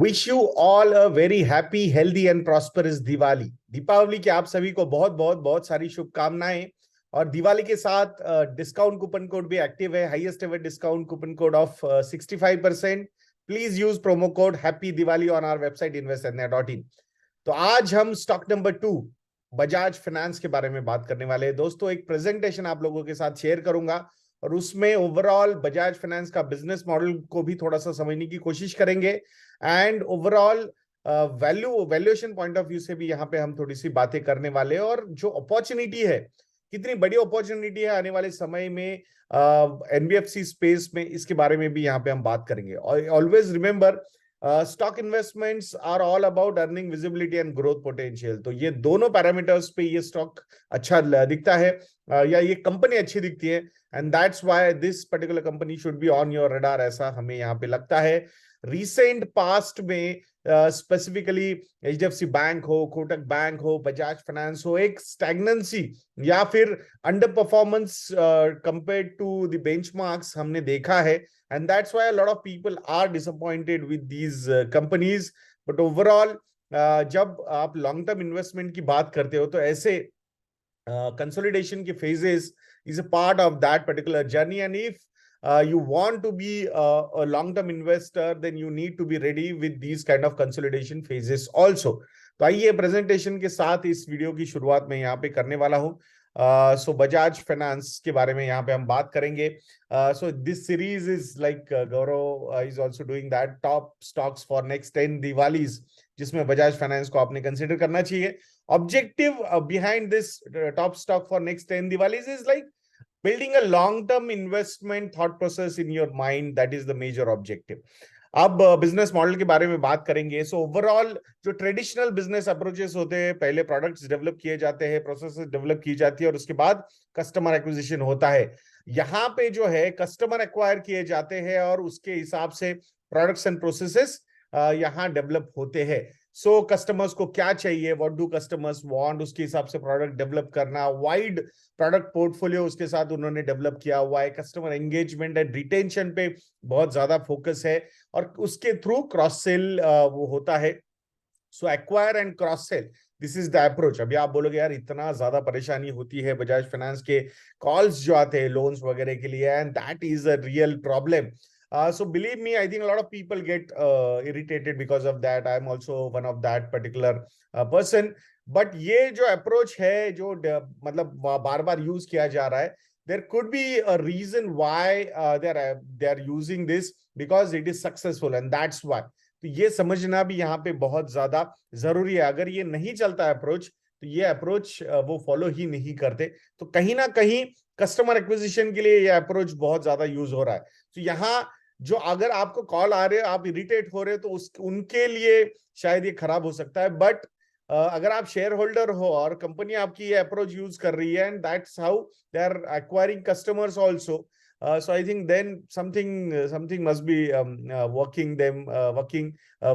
Wish you all a very happy healthy and prosperous Diwali. Deepavali की आप सभी को बहुत बहुत बहुत सारी शुभकामनाएं। और दिवाली के साथ डिस्काउंट कूपन कोड भी एक्टिव है, highest ever discount coupon code off 65%। Please use promo code happy Diwali on our website investndia.in। तो आज हम स्टॉक नंबर 2 बजाज फाइनेंस के बारे में बात करने वाले हैं। दोस्तों, एक प्रेजेंटेशन आप लोगों के साथ शेयर करूंगा और उसमें ओवरऑल बजाज फाइनेंस का बिजनेस मॉडल को भी थोड़ा सा समझने की कोशिश करेंगे and overall valuation point of view से भी यहाँ पे हम थोड़ी सी बातें करने वाले हैं। और जो अपॉर्चुनिटी है, कितनी बड़ी अपॉर्चुनिटी है आने वाले समय में एनबीएफसी स्पेस में, इसके बारे में भी यहाँ पे हम बात करेंगे। और always remember, stock investments are all about earning visibility and growth potential. तो ये दोनों पैरामीटर्स पे ये स्टॉक अच्छा दिखता है या ये कंपनी अच्छी दिखती है, and that's why this particular company should be on your radar, ऐसा हमें यहाँ पे लगता है। रिसेंट पास्ट में स्पेसिफिकली एचडीएफसी बैंक हो, कोटक बैंक हो, बजाज फाइनेंस हो, एक स्टैग्नेंसी या फिर under performance compare to the benchmarks हमने देखा है, and that's why a lot of people are disappointed with these companies. but overall जब आप लॉन्ग टर्म इन्वेस्टमेंट की बात करते हो तो ऐसे consolidation के phases is a part of that particular journey, and if you want to be a long term investor, then you need to be ready with these kind of consolidation phases also. तो आइए presentation के साथ इस video की शुरुआत में यहाँ पे करने वाला हूँ। सो बजाज फाइनेंस के बारे में यहाँ पे हम बात करेंगे। So this series is like Gaurav is also doing that top stocks for next 10 दिवालीज, जिसमें बजाज फाइनेंस को आपने कंसिडर करना चाहिए। Objective behind this top stock for next 10 Diwalis is like building a long-term investment thought process in your mind. That is the major objective. अब business model के बारे में बात करेंगे। सो ओवरऑल जो ट्रेडिशनल बिजनेस अप्रोचेस होते हैं, पहले प्रोडक्ट्स डेवलप किए जाते हैं, प्रोसेसेस डेवलप की जाती है और उसके बाद कस्टमर एक्विजिशन होता है। यहाँ पे जो है कस्टमर एक्वायर किए जाते हैं और उसके हिसाब से प्रोडक्ट्स एंड प्रोसेसेस यहाँ डेवलप होते हैं। सो कस्टमर्स को क्या चाहिए, व्हाट डू कस्टमर्स वांट, उसके हिसाब से प्रोडक्ट डेवलप करना, वाइड प्रोडक्ट पोर्टफोलियो उसके साथ उन्होंने डेवलप किया हुआ है। कस्टमर एंगेजमेंट एंड रिटेंशन पे बहुत ज्यादा फोकस है और उसके थ्रू क्रॉस सेल वो होता है। So acquire and cross sell, this is the approach. अभी आप बोलोगे यार इतना ज्यादा परेशानी होती है बजाज फाइनेंस के कॉल्स जो आते हैं लोन्स वगैरह के लिए, and that is a real problem. So believe me, I think a lot of people get irritated because of that. I am also one of that particular person. But ये जो approach है, जो मतलब बार बार use किया जा रहा है, there could be a reason why they are using this, because it is successful and that's why. तो ये समझना भी यहाँ पे बहुत ज्यादा जरूरी है। अगर ये नहीं चलता अप्रोच तो ये अप्रोच वो फॉलो ही नहीं करते। तो कहीं ना कहीं कस्टमर एक्विजिशन के लिए ये अप्रोच बहुत ज्यादा यूज हो रहा है। तो यहाँ जो अगर आपको कॉल आ रहे हो, आप इरिटेट हो रहे हो, तो उनके लिए शायद ये खराब हो सकता है। बट अगर आप शेयर होल्डर हो और कंपनी आपकी ये अप्रोच यूज कर रही है, and that's how they are acquiring customers also, so I think then something must be working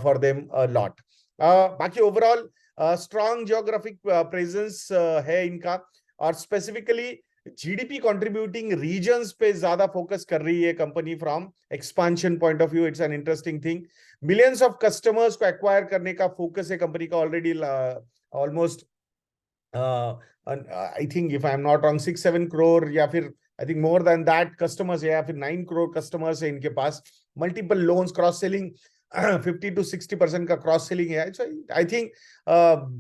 for them a lot. बाकी ओवरऑल स्ट्रॉन्ग जियोग्राफिक प्रेजेंस है इनका, और स्पेसिफिकली जीडीपी कंट्रीब्यूटिंग रीजन्स पे ज्यादा फोकस कर रही है company from expansion point of view. It's an interesting thing. Millions of customers को एक्वायर करने का फोकस है कंपनी का already. Almost I think if I am not wrong 6-7 crore या फिर I think more than that customers है, या फिर 9 करोड़ कस्टमर्स है इनके पास। Multiple loans, cross selling 50 to 60% का क्रॉस सेलिंग है। आई थिंक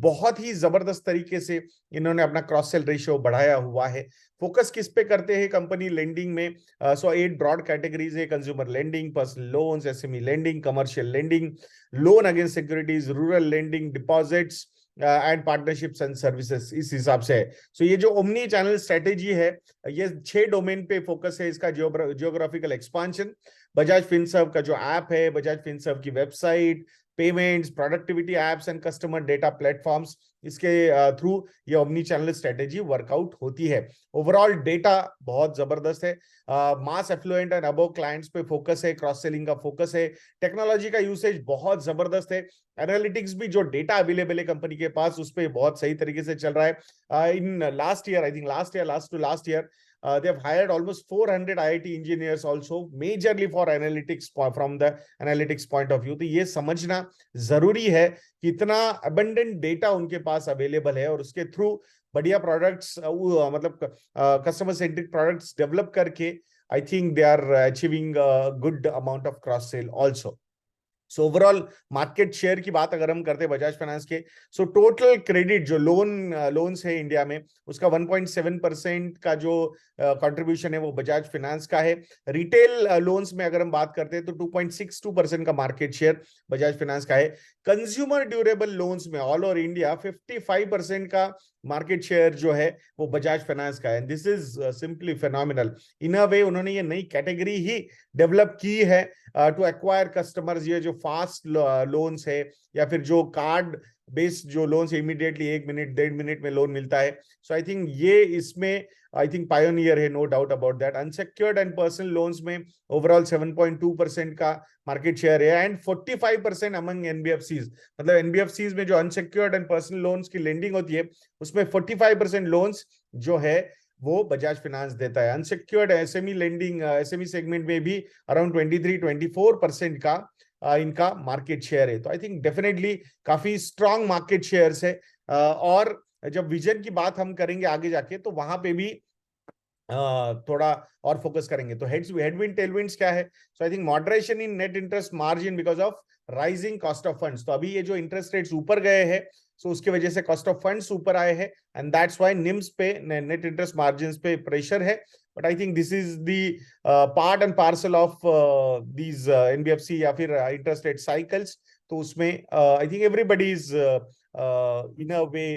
बहुत ही जबरदस्त तरीके से इन्होंने अपना क्रॉस सेल रेशियो बढ़ाया हुआ है। फोकस किस पे करते हैं कंपनी लेंडिंग में? सो 8 ब्रॉड कैटेगरीज है: consumer lending, personal loans, SME lending, commercial lending, loan against securities, rural lending, deposits and partnerships and services, इस हिसाब से है। सो ये जो ओमनी चैनल स्ट्रेटेजी है, ये 6 डोमेन पे फोकस है इसका। जियोग्राफिकल एक्सपांशन, बजाज फिनसर्व का जो ऐप है, बजाज फिनसर्व की website, payments, productivity apps and customer data platforms, इसके थ्रू ये ओमनी चैनल स्ट्रेटेजी वर्कआउट होती है। ओवरऑल डेटा बहुत जबरदस्त है। मास एफ्लुएंट एंड अबव क्लाइंट्स पे फोकस है, क्रॉस सेलिंग का फोकस है, टेक्नोलॉजी का यूसेज बहुत जबरदस्त है। एनालिटिक्स भी जो डेटा अवेलेबल है कंपनी के पास, उस पर बहुत सही तरीके से चल रहा है। In last year, I think last to last year they have hired almost 400 IIT engineers also, majorly for analytics, from the analytics point of view. तो ये समझना जरूरी है कि इतना abundant data उनके पास available है और उसके थ्रू बढ़िया प्रोडक्ट्स, मतलब कस्टमर सेंट्रिक प्रोडक्ट्स डेवलप करके I think they are achieving a good amount of cross sale also. So overall market share की बात अगर हम करते हैं बजाज फाइनेंस के, सो टोटल क्रेडिट जो लोन्स है इंडिया में, उसका 1.7% का जो कंट्रीब्यूशन है वो बजाज फाइनेंस का है। रिटेल लोन्स में अगर हम बात करते हैं तो 2.62% का मार्केट शेयर बजाज फाइनेंस का है। कंज्यूमर ड्यूरेबल लोन्स में ऑल ओवर इंडिया 55% का मार्केट शेयर जो है वो बजाज फाइनेंस का है। This is simply phenomenal. In a way उन्होंने ये नई कैटेगरी ही डेवलप की है टू एक्वायर कस्टमर्स। ये जो फास्ट लोन्स है या फिर जो कार्ड बेस्ड जो लोन्स इमीडिएटली 1 मिनट 1.5 मिनट में लोन मिलता है, सो आई थिंक ये इसमें आई थिंक पायोनियर है, no doubt about that. Unsecured and personal loans में ओवरऑल 7.2% का मार्केट शेयर है एंड 45% अमंग एनबीएफसीज। मतलब एनबीएफसीज में जो अनसेक्योर्ड एंड पर्सनल लोन्स की लेंडिंग होती है उसमें 45% लोन्स जो है वो बजाज फाइनेंस देता है। Unsecured SME lending, SME segment में भी अराउंड 23-24% का इनका मार्केट शेयर है। तो आई थिंक डेफिनेटली काफी स्ट्रॉन्ग मार्केट शेयर्स है। और जब विजन की बात हम करेंगे आगे जाके तो वहां पे भी थोड़ा और फोकस करेंगे। तो हेडविंड टेलविंड्स क्या है? So I think moderation in net interest margin because of rising cost of funds. तो अभी ये जो इंटरेस्ट रेट्स ऊपर गए हैं, सो उसकी वजह से कॉस्ट ऑफ फंड्स ऊपर आए हैं एंड दैट्स व्हाई निम्स पे, नेट इंटरेस्ट मार्जिन्स पे प्रेशर है। But I think this is the part and parcel of these NBFC या फिर इंटरेस्ट रेट साइकिल्स। तो उसमें I think everybody is in a way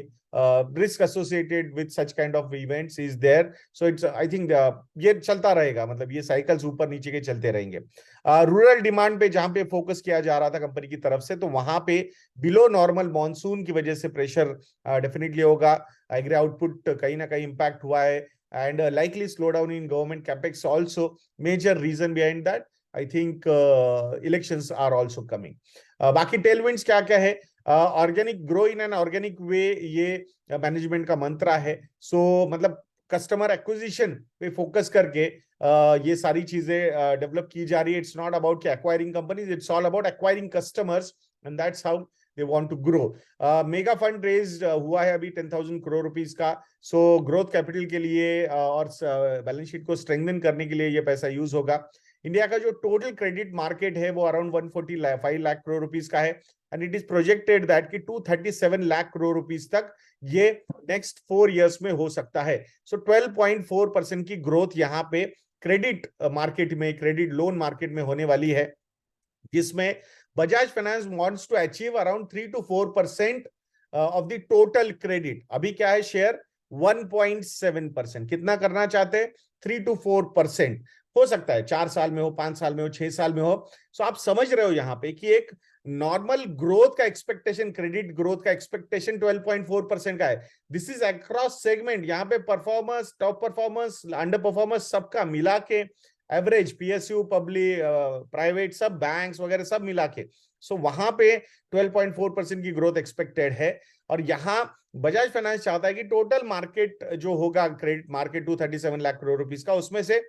risk associated with such kind of events is there. So it's I think ये चलता रहेगा, मतलब ये cycles ऊपर नीचे के चलते रहेंगे। रूरल डिमांड पे जहां पे फोकस किया जा रहा था कंपनी की तरफ से, तो वहां पे बिलो नॉर्मल मॉनसून की वजह से प्रेशर डेफिनेटली होगा। एग्री आउटपुट कहीं ना कहीं इंपैक्ट हुआ है and likely slowdown in government capex also major reason behind that. I think elections are also coming. बाकी टेलविंड्स क्या क्या है? Organic grow in an organic way, ये मैनेजमेंट का मंत्रा है। सो मतलब कस्टमर एक्विजिशन पे फोकस करके ये सारी चीजें डेवलप की जा रही है। It's not about acquiring companies, it's all about acquiring customers and that's how they want to grow. Mega fund raise हुआ है अभी 10,000 करोड़ रुपीस का। सो ग्रोथ कैपिटल के लिए और बैलेंस शीट को स्ट्रेंथन करने के लिए ये पैसा यूज होगा। इंडिया का जो टोटल क्रेडिट मार्केट है वो अराउंड 145 लाख करोड़ रुपीस का है and it is projected that कि 237 लाख करोड़ रुपीस तक ये नेक्स्ट 4 इयर्स में हो सकता है। सो 12.4% की ग्रोथ यहाँ पे क्रेडिट मार्केट में, क्रेडिट लोन मार्केट में होने वाली है, जिसमें Bajaj Finance wants to achieve around 3 to 4% of the total credit. अभी क्या है शेयर? 1.7%। कितना करना चाहते हैं? 3 to 4%। हो सकता है 4 साल में हो, 5 साल में हो, 6 साल में हो। सो आप समझ रहे हो यहाँ पे कि एक नॉर्मल ग्रोथ का एक्सपेक्टेशन, क्रेडिट ग्रोथ का एक्सपेक्टेशन 12.4% का है। This is across segment. यहाँ पे performers, top performers, under performers सबका मिला के एवरेज, पीएसयू, पब्लिक, प्राइवेट, सब बैंक्स वगैरह सब मिला के, सो वहां पे 12.4% की ग्रोथ एक्सपेक्टेड है। और यहाँ बजाज फाइनेंस चाहता है कि टोटल मार्केट जो होगा, credit market 237 lakh crore rupees का, उसमें से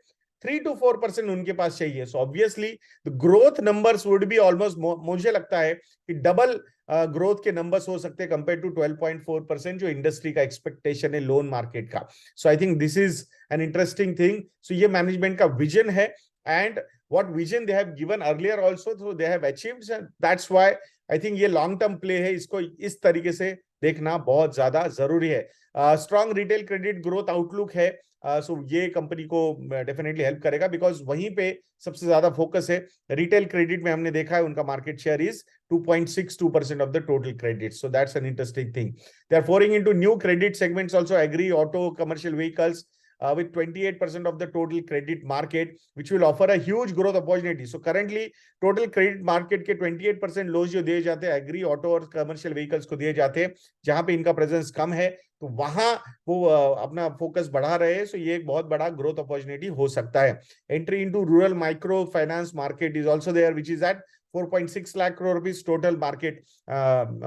3 to 4% उनके पास चाहिए। So obviously the growth numbers would be almost, मुझे लगता है कि डबल ग्रोथ के नंबर्स हो सकते हैं कंपेयर टू 12.4% जो इंडस्ट्री का एक्सपेक्टेशन है लोन मार्केट का। So I think this is an interesting thing. So ये मैनेजमेंट का विजन है and what vision they have given earlier also, so they have achieved, that's why I think ये long term play है। इसको इस तरीके से देखना बहुत ज्यादा जरूरी है। Strong retail credit growth outlook है। सो ये कंपनी को डेफिनेटली हेल्प करेगा बिकॉज वहीं पे सबसे ज्यादा फोकस है। रिटेल क्रेडिट में हमने देखा है उनका market share is 2.62% of the total credit. So that's an interesting thing. They are foraying into new credit segments also, agri, auto, commercial vehicles, with 28% of the total credit market, which will offer a huge growth opportunity. So currently total credit market के 28% loans जो दिए जाते हैं agree, auto और commercial vehicles को दिए जाते हैं, जहां पे इनका प्रेजेंस कम है, तो वहां वो अपना फोकस बढ़ा रहे हैं। सो ये एक बहुत बड़ा ग्रोथ अपॉर्चुनिटी हो सकता है। Entry into rural micro finance market is also there, which is at 4.6 lakh crore rupees total market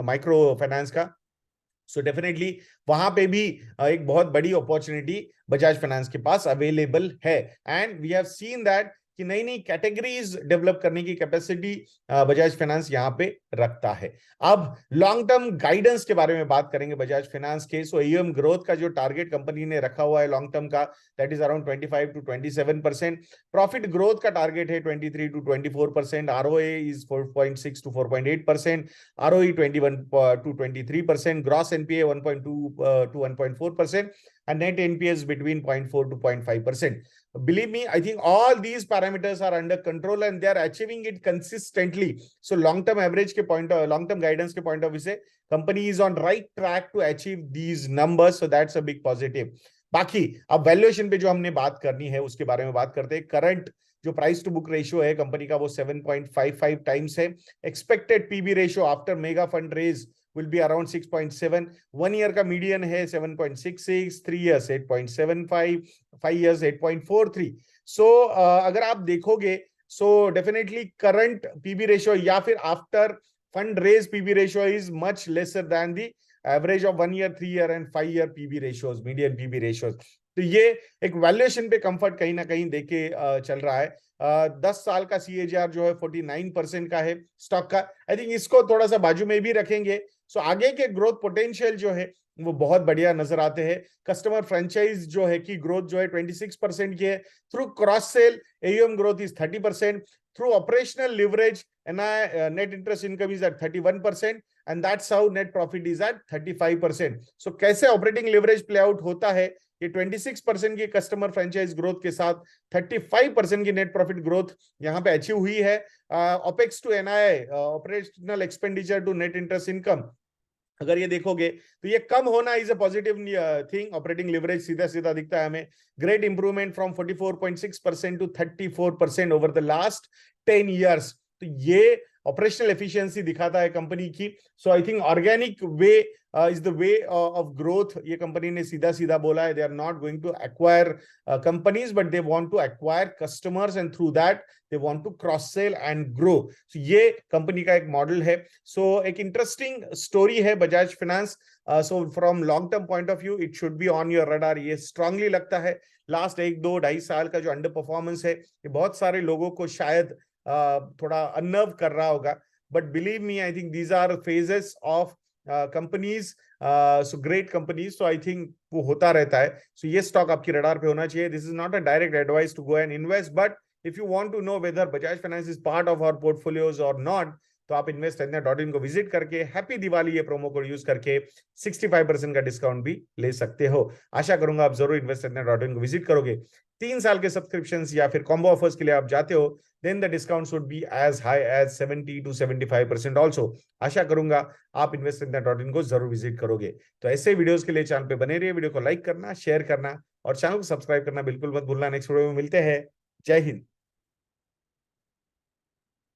micro finance का। सो डेफिनेटली वहां पे भी एक बहुत बड़ी अपॉर्चुनिटी बजाज फाइनेंस के पास अवेलेबल है। And we have seen that कि नई नई कैटेगरीज डेवलप करने की कैपेसिटी बजाज फाइनेंस यहाँ पे रखता है। अब लॉन्ग टर्म गाइडेंस के बारे में बात करेंगे बजाज फाइनेंस के। सो एयूएम ग्रोथ का जो टारगेट कंपनी ने रखा हुआ है लॉन्ग टर्म का, that is around 25 to 27%। Profit growth का टारगेट है 23 to 24%। ROA is 4.6 to 4.8%। ROE 21 to 23%, gross NPA 1.2 to 1.4%, and net NPS between 0.4 to 0.5%. Believe me, I think all these parameters are under control and they are achieving it consistently. So long-term average के point, long-term guidance के point of view से company is on right track to achieve these numbers. So that's a big positive. बाकी अब valuation पे जो हमने बात करनी है उसके बारे में बात करते हैं। करंट जो प्राइस टू बुक रेशियो है कंपनी का वो 7.55 टाइम्स है। Expected PB ratio after mega fund raise will be around 6.7। 1 year का मीडियन है 7.66, 3 years 8.75, 5 years 8.43। सो अगर आप देखोगे so definitely current PB ratio या फिर after fund raise PB ratio is much lesser than the average of 1 year, 3 year and 5 year PB ratios, median PB ratios. तो ये एक वैल्यूएशन पे कंफर्ट कहीं ना कहीं देके चल रहा है। 10 साल का CAGR जो है 49% का है स्टॉक का। आई थिंक इसको थोड़ा सा बाजू में भी रखेंगे। सो आगे के ग्रोथ पोटेंशियल जो है वो बहुत बढ़िया नजर आते हैं। कस्टमर फ्रेंचाइज जो है की ग्रोथ जो है 26% की है। Through cross sell AUM growth is 30%। Through operational leverage net interest income is at 31% and that's how net profit is at 35%. So कैसे ऑपरेटिंग लिवरेज प्ले आउट होता है ये 26% की कस्टमर फ्रेंचाइज ग्रोथ के साथ 35% की नेट प्रॉफिट ग्रोथ यहां पे अचीव हुई है। Opex to NII, operational expenditure to net interest income, अगर ये देखोगे तो ये कम होना is a positive thing. Operating leverage सीधा सीधा दिखता है हमें। Great improvement from 44.6% to 34% over the लास्ट 10 years। तो ये ऑपरेशनल एफिशिएंसी दिखाता है कंपनी की। So I think organic way is the way of growth. ये कंपनी ने सीधा सीधा बोला है they are not going to acquire companies but they want to acquire customers and through that they want to cross sell and grow. So ये company का एक model है। सो एक इंटरेस्टिंग स्टोरी है Bajaj finance. So from long term point of view it should be on your radar. ये strongly लगता है last 1-2-2.5 साल का जो अंडर परफॉर्मेंस है ये बहुत सारे लोगों को शायद थोड़ा अनर्व कर रहा होगा। But believe me I think these are phases of companies, so great companies. So I think वो होता रहता है। सो ये स्टॉक आपकी रडार पे होना चाहिए। This is not a direct advice to go and invest but if you want to know whether Bajaj Finance is part of our portfolios और नॉट तो आप investindia.in को विजिट करके हैप्पी दिवाली ये प्रोमो कोड यूज करके 65% का डिस्काउंट भी ले सकते हो। आशा करूंगा आप जरूर investindia.in को विजिट करोगे। 3 साल के सब्सक्रिप्शन या फिर कॉम्बो ऑफर्स के लिए आप जाते हो then the discounts would be as high as 70 to 75% also। आशा करूंगा आप investindia.in को जरूर विजिट करोगे। तो ऐसे वीडियोस के लिए चैनल पे बने रहिए। वीडियो को लाइक करना, शेयर करना और चैनल को सब्सक्राइब करना बिल्कुल मत भूलना। नेक्स्ट वीडियो में मिलते हैं। जय हिंद।